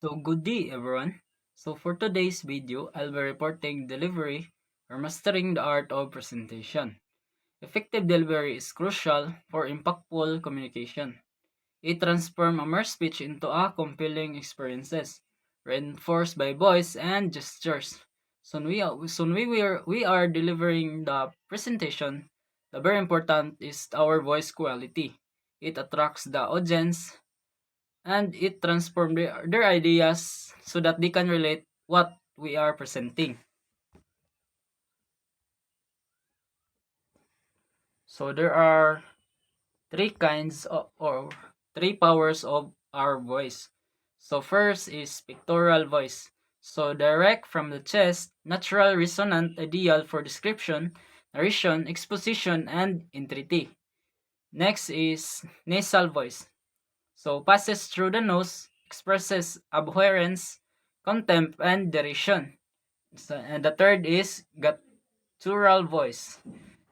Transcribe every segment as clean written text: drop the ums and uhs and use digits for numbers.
So good day everyone. So for today's video, I'll be reporting delivery or mastering the art of presentation. Effective delivery is crucial for impactful communication. It transforms a mere speech into a compelling experiences, reinforced by voice and gestures. So we are delivering the presentation. The very important is our voice quality. It attracts the audience and it transforms their ideas so that they can relate what we are presenting. So there are three powers of our voice. So first is pictorial voice. So direct from the chest, natural, resonant, ideal for description, narration, exposition, and entreaty. Next is nasal voice. So passes through the nose, expresses abhorrence, contempt, and derision. And the third is guttural voice.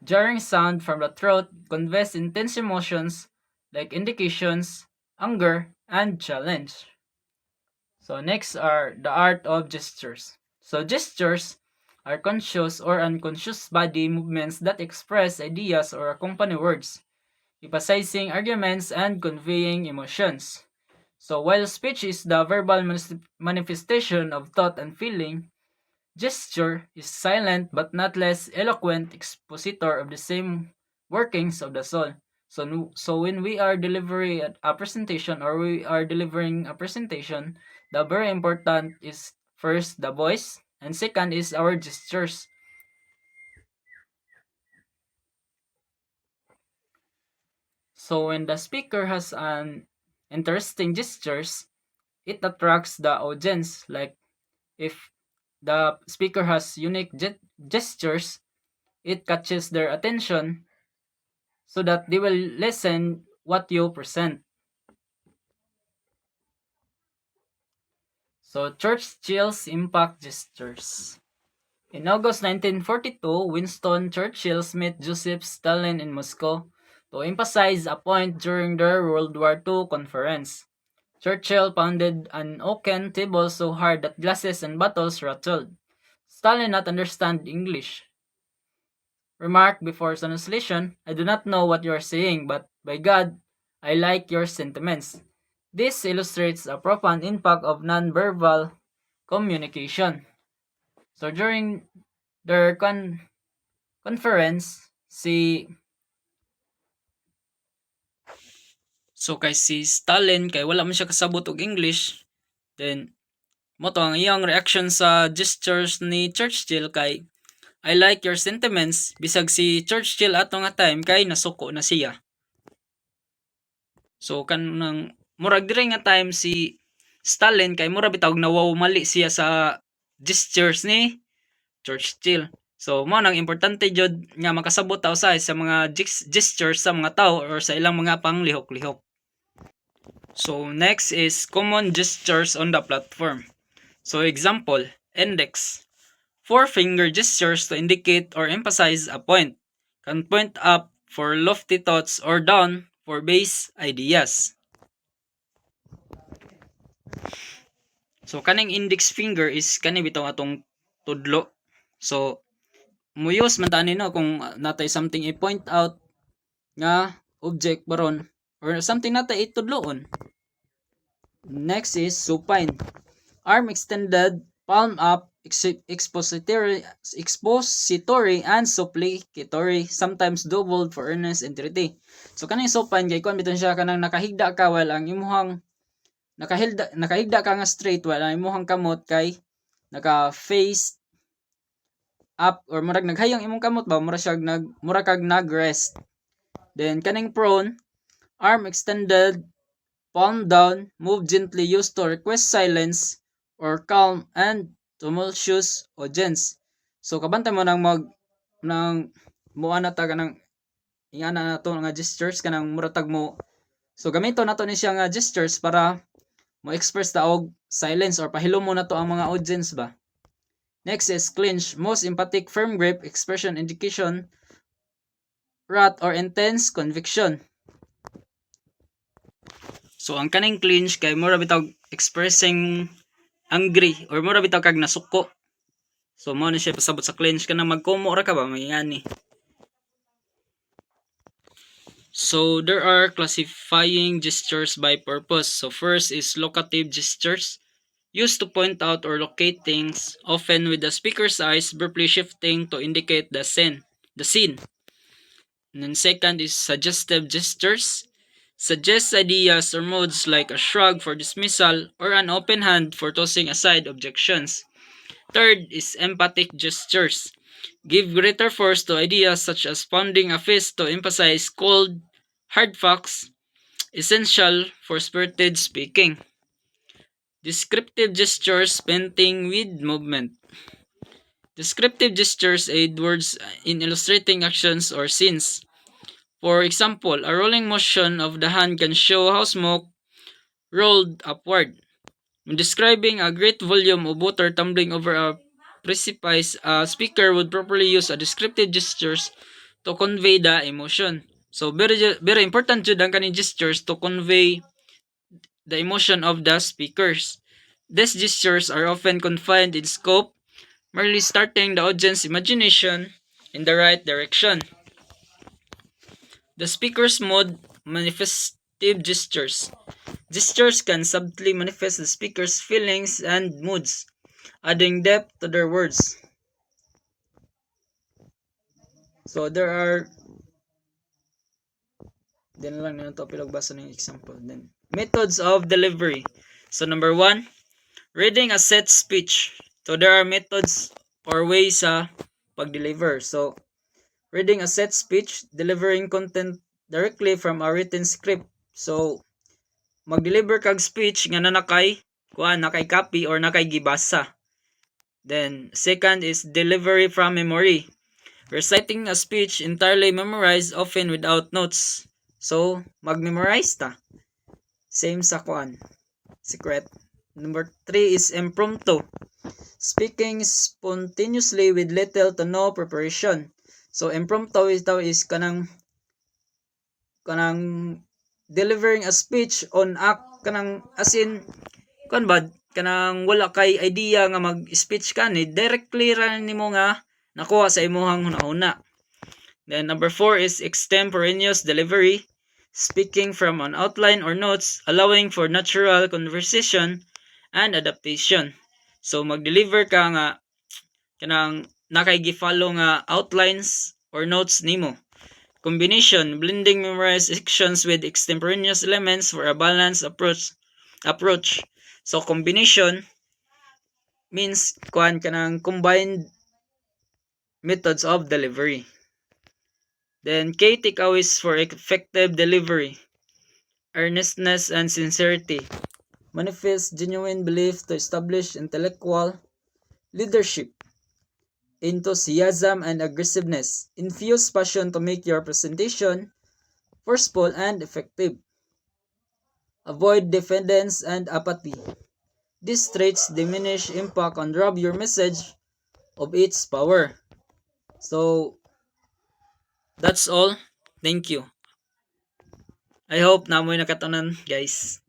Jarring sound from the throat conveys intense emotions like indications, anger, and challenge. So next are the art of gestures. So gestures are conscious or unconscious body movements that express ideas or accompany words, emphasizing arguments and conveying emotions. So while speech is the verbal manifestation of thought and feeling, gesture is silent but not less eloquent expositor of the same workings of the soul. So when we are delivering a presentation or we are delivering a presentation, the very important is first the voice and second is our gestures. So when the speaker has an interesting gestures, it attracts the audience. Like if the speaker has unique gestures, it catches their attention so that they will listen what you present. So Churchill's impact gestures. In August 1942, Winston Churchill met Joseph Stalin in Moscow to emphasize a point during their World War II conference. Churchill pounded an oaken table so hard that glasses and bottles rattled. Stalin not understand English. Remark before translation, I do not know what you are saying, but by God, I like your sentiments. This illustrates a profound impact of nonverbal communication. So during their conference, si Stalin kay wala man siya kasabot og English, then mo to ang iyang reaction sa gestures ni Churchill kay I like your sentiments bisag si Churchill ato nga time kay nasuko na siya. So kanang murag diri nga time si Stalin kay mura bitawg nawaw mali siya sa gestures ni Churchill. So mo nang importante jud nga makasabot ta usay sa mga gestures sa mga tao or sa ilang mga panglihok-lihok. So next is common gestures on the platform. So example, index. Four-finger gestures to indicate or emphasize a point. Can point up for lofty thoughts or down for base ideas. So kaning index finger is kani bitaw atong tudlo. So muyos man tani no kung natay something i-point out nga object baron or something natay itudloon. Next is supine. Arm extended, palm up, expository and supplicatory, sometimes doubled for earnest entreaty. So kaning supine kay kon biton siya kanang nakahigda ka while ang imuhang nakahigda ka nga straight while ang imuhang kamot kay naka face up or murag naghayang imong kamot ba mura kag nag-rest. Then kaning prone, arm extended, palm down, move gently used to request silence or calm and tumultuous audience. So kabantay mo nang muana ta kanang ingana na to nga gestures kanang muratag mo. So gamito nato ni siya nga gestures para mo express ta og silence or pahilom mo na to ang mga audience ba. Next is clinch, most emphatic firm grip, expression, indication, wrath or intense conviction. So ang kaning clinch kay mura bitaw expressing angry or mura bitaw kag nasuko. So mo na siya pasabot sa clench ka na magkumo ra ka ba mayani. So there are classifying gestures by purpose. So first is locative gestures, used to point out or locate things, often with the speaker's eyes briefly shifting to indicate the scene. And then second is suggestive gestures, suggests ideas or moods like a shrug for dismissal or an open hand for tossing aside objections. Third is empathic gestures, give greater force to ideas such as pounding a fist to emphasize cold, hard facts, essential for spirited speaking. Descriptive gestures, painting with movement. Descriptive gestures aid words in illustrating actions or scenes. For example, a rolling motion of the hand can show how smoke rolled upward. When describing a great volume of water tumbling over a precipice, a speaker would properly use a descriptive gestures to convey the emotion. So very important jud ang kaning gestures to convey the emotion of the speakers. These gestures are often confined in scope, merely starting the audience imagination in the right direction. The speaker's mode, manifestive gestures. Gestures can subtly manifest the speaker's feelings and moods, adding depth to their words. So there are then lang na ito pilagbasa ng example. Then methods of delivery. So number 1, reading a set speech. So there are methods or ways sa pag-deliver. So reading a set speech, delivering content directly from a written script. So mag-deliver kag speech nga nakay copy or nakay gibasa. Then second is delivery from memory. Reciting a speech entirely memorized, often without notes. So mag-memorize ta. Same sa secret. Number 3 is impromptu. Speaking spontaneously with little to no preparation. So impromptu is kanang delivering a speech on act kanang as in kanang wala kay idea nga mag-speech ka ni directly ra nimo nga nakuha sa imong hunahuna. Then number 4 is extemporaneous delivery, speaking from an outline or notes, allowing for natural conversation and adaptation. So mag-deliver ka nga kanang nakay-gi-follow nga outlines or notes nimo. Combination, blending memorized sections with extemporaneous elements for a balanced approach. So combination means kanang combined methods of delivery. Then key takeaways for effective delivery. Earnestness and sincerity. Manifest genuine belief to establish intellectual leadership. Enthusiasm and aggressiveness. Infuse passion to make your presentation forceful and effective. Avoid defendance and apathy. These traits diminish impact and rob your message of its power. So, that's all. Thank you. I hope na mo'y nakatanan, guys.